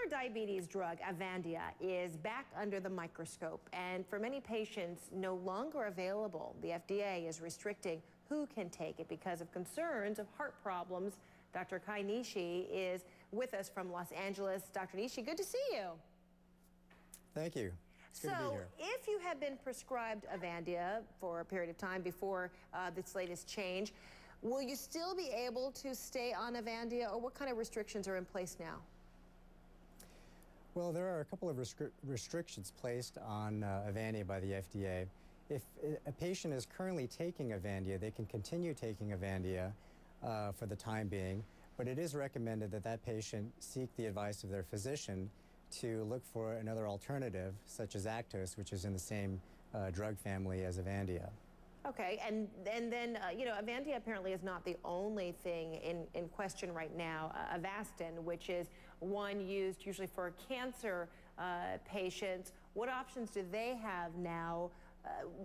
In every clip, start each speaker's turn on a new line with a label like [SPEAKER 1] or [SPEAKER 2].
[SPEAKER 1] diabetes drug, Avandia, is back under the microscope, and for many patients, no longer available. The FDA is restricting who can take it because of concerns of heart problems. Dr. Nishi is with us from Los Angeles. Dr. Nishi, good to see you.
[SPEAKER 2] Thank you. It's good to be here.
[SPEAKER 1] If you have been prescribed Avandia for a period of time before this latest change, will you still be able to stay on Avandia, or what kind of restrictions are in place now?
[SPEAKER 2] Well, there are a couple of restrictions placed on Avandia by the FDA. If a patient is currently taking Avandia, they can continue taking Avandia for the time being, but it is recommended that that patient seek the advice of their physician to look for another alternative, such as Actos, which is in the same drug family as Avandia.
[SPEAKER 1] Okay, and then, you know, Avandia apparently is not the only thing in question right now. Avastin, which is one used usually for cancer patients. What options do they have now?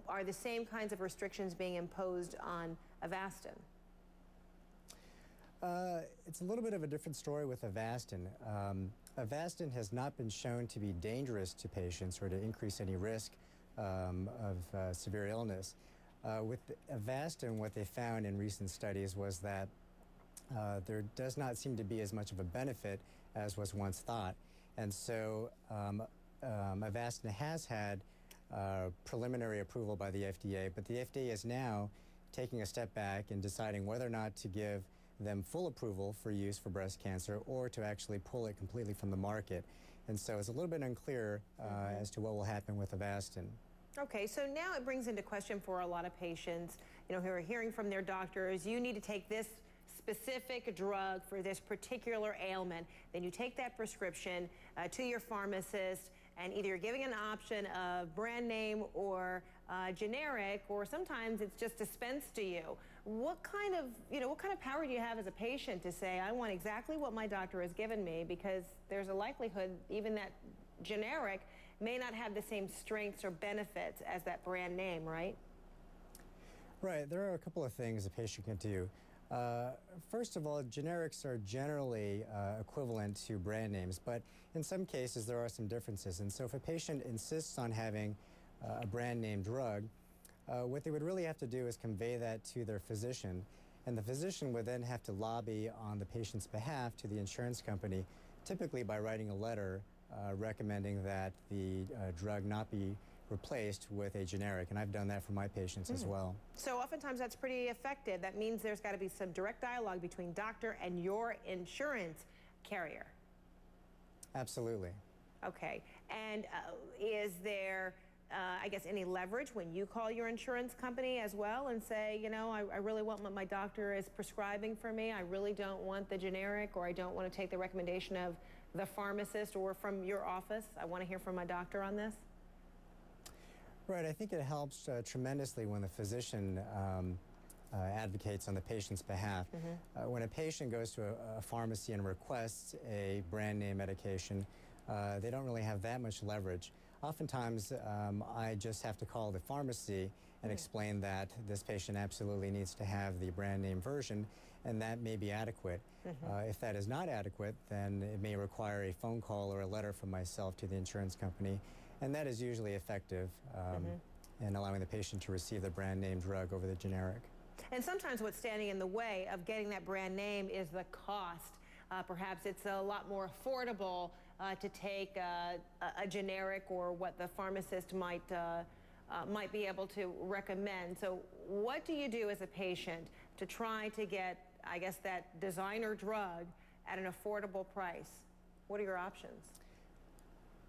[SPEAKER 1] Are the same kinds of restrictions being imposed on Avastin?
[SPEAKER 2] It's a little bit of a different story with Avastin. Avastin has not been shown to be dangerous to patients or to increase any risk of severe illness. With Avastin, what they found in recent studies was that there does not seem to be as much of a benefit as was once thought. And so Avastin has had preliminary approval by the FDA, but the FDA is now taking a step back and deciding whether or not to give them full approval for use for breast cancer or to actually pull it completely from the market. And so it's a little bit unclear as to what will happen with Avastin.
[SPEAKER 1] Okay, so now it brings into question for a lot of patients, you know, who are hearing from their doctors, you need to take this specific drug for this particular ailment. Then you take that prescription to your pharmacist, and either you're giving an option of brand name or generic, or sometimes it's just dispensed to you. What kind of power do you have as a patient to say, I want exactly what my doctor has given me, because there's a likelihood even that generic may not have the same strengths or benefits as that brand name, right?
[SPEAKER 2] Right. There are a couple of things a patient can do. First of all, generics are generally equivalent to brand names, but in some cases there are some differences. And so if a patient insists on having a brand name drug, what they would really have to do is convey that to their physician, and the physician would then have to lobby on the patient's behalf to the insurance company, typically by writing a letter recommending that the drug not be replaced with a generic, and I've done that for my patients as well.
[SPEAKER 1] So oftentimes that's pretty effective. That means there's got to be some direct dialogue between doctor and your insurance carrier.
[SPEAKER 2] Absolutely.
[SPEAKER 1] Okay, and is there, I guess, any leverage when you call your insurance company as well and say, you know, I really want what my doctor is prescribing for me. I really don't want the generic, or I don't want to take the recommendation of the pharmacist or from your office. I want to hear from my doctor on this.
[SPEAKER 2] Right. I think it helps tremendously when the physician advocates on the patient's behalf. When a patient goes to a pharmacy and requests a brand name medication, they don't really have that much leverage. Oftentimes, I just have to call the pharmacy and explain that this patient absolutely needs to have the brand name version, and that may be adequate. If that is not adequate, then it may require a phone call or a letter from myself to the insurance company, and that is usually effective in allowing the patient to receive the brand name drug over the generic.
[SPEAKER 1] And sometimes what's standing in the way of getting that brand name is the cost. Perhaps it's a lot more affordable to take a generic, or what the pharmacist might be able to recommend. So what do you do as a patient to try to get, I guess, that designer drug at an affordable price? What are your options?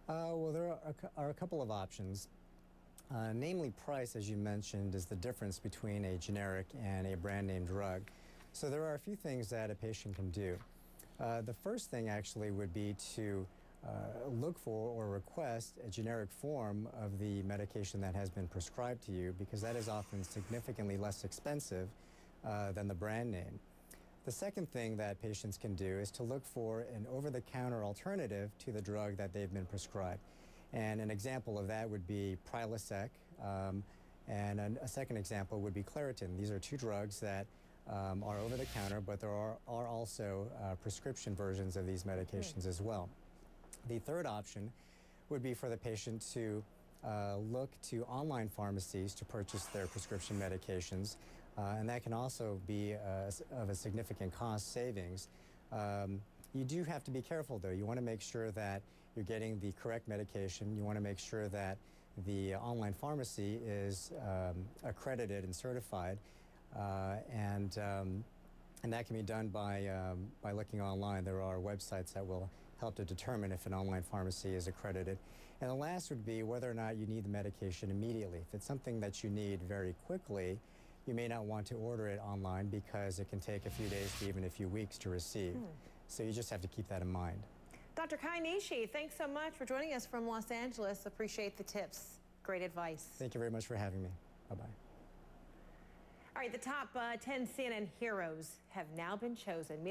[SPEAKER 2] Well, there are a couple of options. Namely, price, as you mentioned, is the difference between a generic and a brand name drug. So there are a few things that a patient can do. The first thing actually would be to look for or request a generic form of the medication that has been prescribed to you, because that is often significantly less expensive than the brand name. The second thing that patients can do is to look for an over-the-counter alternative to the drug that they've been prescribed. And an example of that would be Prilosec, and a second example would be Claritin. These are two drugs that are over-the-counter, but there are also prescription versions of these medications as well. The third option would be for the patient to look to online pharmacies to purchase their prescription medications, and that can also be of a significant cost savings. You do have to be careful, though. You want to make sure that you're getting the correct medication. You want to make sure that the online pharmacy is accredited and certified, and that can be done by looking online. There are websites that will help to determine if an online pharmacy is accredited. And the last would be whether or not you need the medication immediately. If it's something that you need very quickly, you may not want to order it online because it can take a few days to even a few weeks to receive. So you just have to keep that in mind.
[SPEAKER 1] Dr. Nishi, thanks so much for joining us from Los Angeles. Appreciate the tips. Great advice.
[SPEAKER 2] Thank you very much for having me. Bye-bye.
[SPEAKER 1] All right, the top 10 CNN heroes have now been chosen.